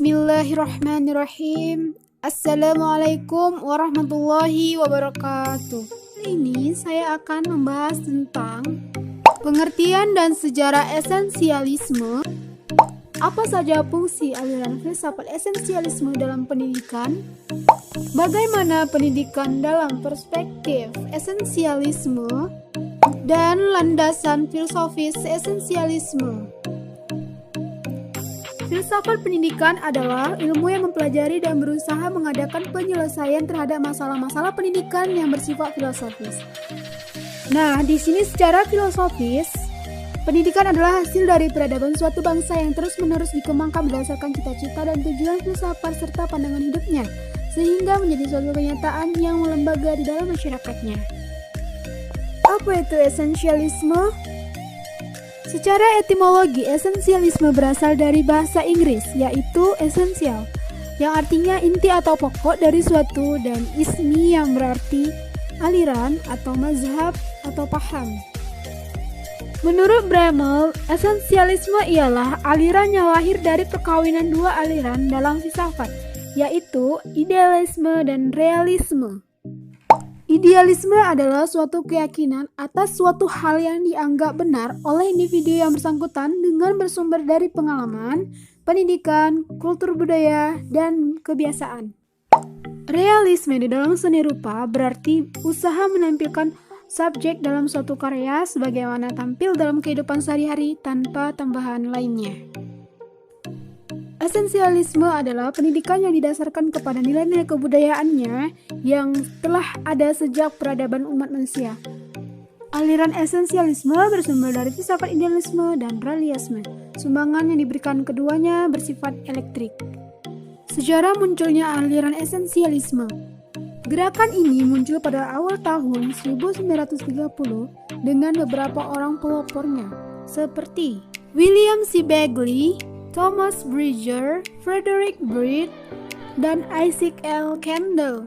Bismillahirrahmanirrahim. Assalamualaikum warahmatullahi wabarakatuh. Ini saya akan membahas tentang pengertian dan sejarah esensialisme. Apa saja fungsi aliran filsafat esensialisme dalam pendidikan? Bagaimana pendidikan dalam perspektif esensialisme dan landasan filosofis esensialisme? Filsafat pendidikan adalah ilmu yang mempelajari dan berusaha mengadakan penyelesaian terhadap masalah-masalah pendidikan yang bersifat filosofis. Nah, di sini secara filosofis, pendidikan adalah hasil dari peradaban suatu bangsa yang terus-menerus dikembangkan berdasarkan cita-cita dan tujuan filsafat serta pandangan hidupnya, sehingga menjadi suatu kenyataan yang melembaga di dalam masyarakatnya. Apa itu esensialisme? Secara etimologi, esensialisme berasal dari bahasa Inggris, yaitu essential, yang artinya inti atau pokok dari suatu, dan ismi yang berarti aliran atau mazhab atau paham. Menurut Bramel, esensialisme ialah aliran yang lahir dari perkawinan dua aliran dalam filsafat, yaitu idealisme dan realisme. Idealisme adalah suatu keyakinan atas suatu hal yang dianggap benar oleh individu yang bersangkutan dengan bersumber dari pengalaman, pendidikan, kultur budaya, dan kebiasaan. Realisme di dalam seni rupa berarti usaha menampilkan subjek dalam suatu karya sebagaimana tampil dalam kehidupan sehari-hari tanpa tambahan lainnya. Esensialisme adalah pendidikan yang didasarkan kepada nilai-nilai kebudayaannya yang telah ada sejak peradaban umat manusia. Aliran esensialisme bersumber dari filsafat idealisme dan realisme. Sumbangan yang diberikan keduanya bersifat elektrik. Sejarah munculnya aliran esensialisme. Gerakan ini muncul pada awal tahun 1930 dengan beberapa orang pelopornya, seperti William C. Bagley, Thomas Bridger, Frederick Breed, dan Isaac L. Kendall.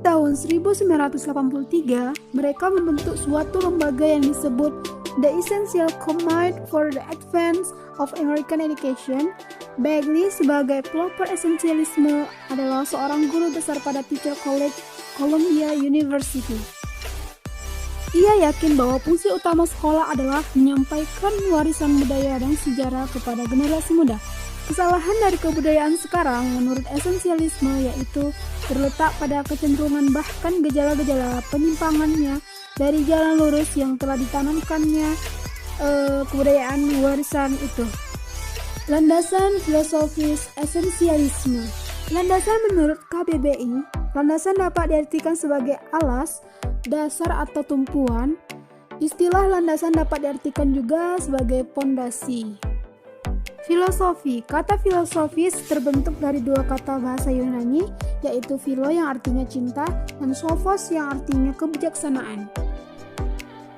Tahun 1983, mereka membentuk suatu lembaga yang disebut The Essential Committee for the Advance of American Education. Bagley sebagai pelopor esensialisme adalah seorang guru besar pada Teacher College, Columbia University. Ia yakin bahwa fungsi utama sekolah adalah menyampaikan warisan budaya dan sejarah kepada generasi muda. Kesalahan dari kebudayaan sekarang menurut esensialisme yaitu terletak pada kecenderungan bahkan gejala-gejala penyimpangannya dari jalan lurus yang telah ditanamkannya kebudayaan warisan itu. Landasan filosofis esensialisme. Landasan menurut KBBI, landasan dapat diartikan sebagai alas, dasar atau tumpuan. Istilah landasan dapat diartikan juga sebagai pondasi. Filosofi. Kata filosofis terbentuk dari dua kata bahasa Yunani, yaitu philo yang artinya cinta dan sophos yang artinya kebijaksanaan.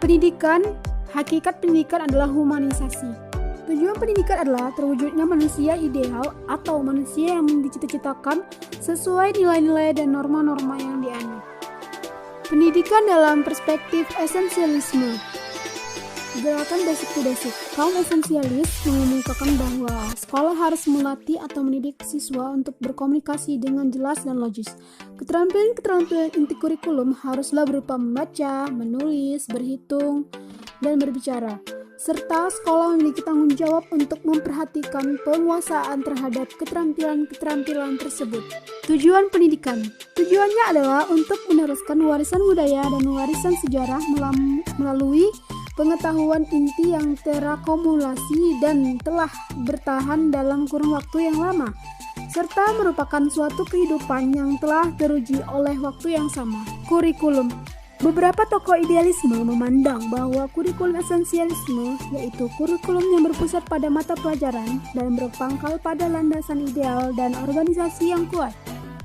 Pendidikan. Hakikat pendidikan adalah humanisasi. Tujuan pendidikan adalah terwujudnya manusia ideal atau manusia yang dicita-citakan sesuai nilai-nilai dan norma-norma yang dianut. Pendidikan dalam perspektif esensialisme. Gerakan basic to basic. Kaum esensialis mengemukakan bahwa sekolah harus melatih atau mendidik siswa untuk berkomunikasi dengan jelas dan logis. Keterampilan-keterampilan inti kurikulum haruslah berupa membaca, menulis, berhitung, dan berbicara. Serta sekolah memiliki tanggung jawab untuk memperhatikan penguasaan terhadap keterampilan-keterampilan tersebut. Tujuan pendidikan. Tujuannya adalah untuk meneruskan warisan budaya dan warisan sejarah melalui pengetahuan inti yang terakumulasi dan telah bertahan dalam kurun waktu yang lama, serta merupakan suatu kehidupan yang telah teruji oleh waktu yang sama. Kurikulum. Beberapa tokoh idealisme memandang bahwa kurikulum esensialisme yaitu kurikulum yang berpusat pada mata pelajaran dan berpangkal pada landasan ideal dan organisasi yang kuat.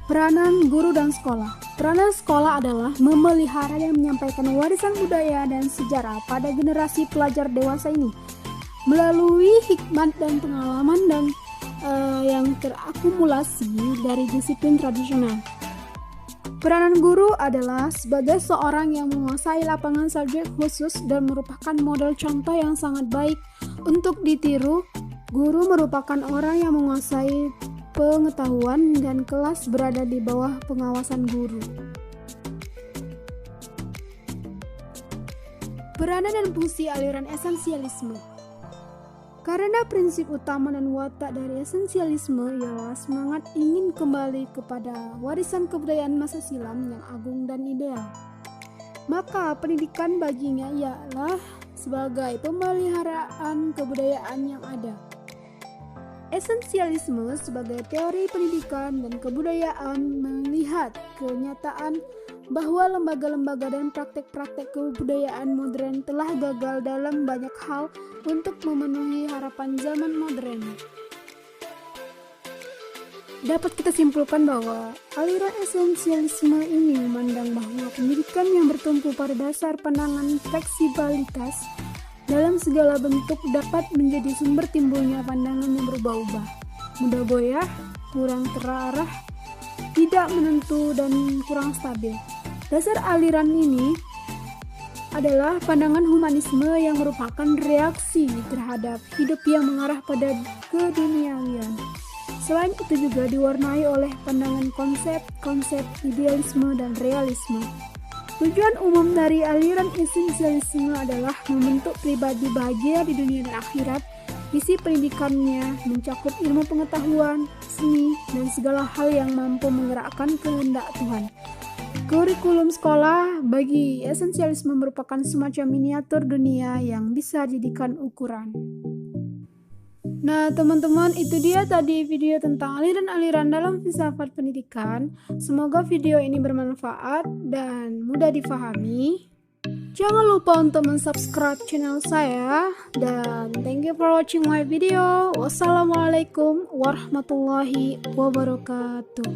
Peranan guru dan sekolah. Peranan sekolah adalah memelihara dan menyampaikan warisan budaya dan sejarah pada generasi pelajar dewasa ini melalui hikmat dan pengalaman yang terakumulasi dari disiplin tradisional. Peranan guru adalah sebagai seorang yang menguasai lapangan subjek khusus dan merupakan model contoh yang sangat baik untuk ditiru. Guru merupakan orang yang menguasai pengetahuan dan kelas berada di bawah pengawasan guru. Peranan dan fungsi aliran esensialisme. Karena prinsip utama dan watak dari esensialisme ialah semangat ingin kembali kepada warisan kebudayaan masa silam yang agung dan ideal, maka pendidikan baginya ialah sebagai pemeliharaan kebudayaan yang ada. Esensialisme sebagai teori pendidikan dan kebudayaan melihat kenyataan bahwa lembaga-lembaga dan praktek-praktek kebudayaan modern telah gagal dalam banyak hal untuk memenuhi harapan zaman modern. Dapat kita simpulkan bahwa aliran esensialisme ini memandang bahwa pendidikan yang bertumpu pada dasar pandangan fleksibilitas dalam segala bentuk dapat menjadi sumber timbulnya pandangan yang berubah-ubah, mudah goyah, kurang terarah, tidak menentu, dan kurang stabil. Dasar aliran ini adalah pandangan humanisme yang merupakan reaksi terhadap hidup yang mengarah pada keduniawian. Selain itu juga diwarnai oleh pandangan konsep-konsep idealisme dan realisme. Tujuan umum dari aliran esensialisme adalah membentuk pribadi bahagia di dunia dan akhirat. Isi pendidikannya mencakup ilmu pengetahuan, seni, dan segala hal yang mampu menggerakkan kehendak Tuhan. Kurikulum sekolah bagi esensialisme merupakan semacam miniatur dunia yang bisa dijadikan ukuran. Nah teman-teman, itu dia tadi video tentang aliran-aliran dalam filsafat pendidikan. Semoga video ini bermanfaat dan mudah difahami. Jangan lupa untuk mensubscribe channel saya, dan thank you for watching my video. Wassalamualaikum warahmatullahi wabarakatuh.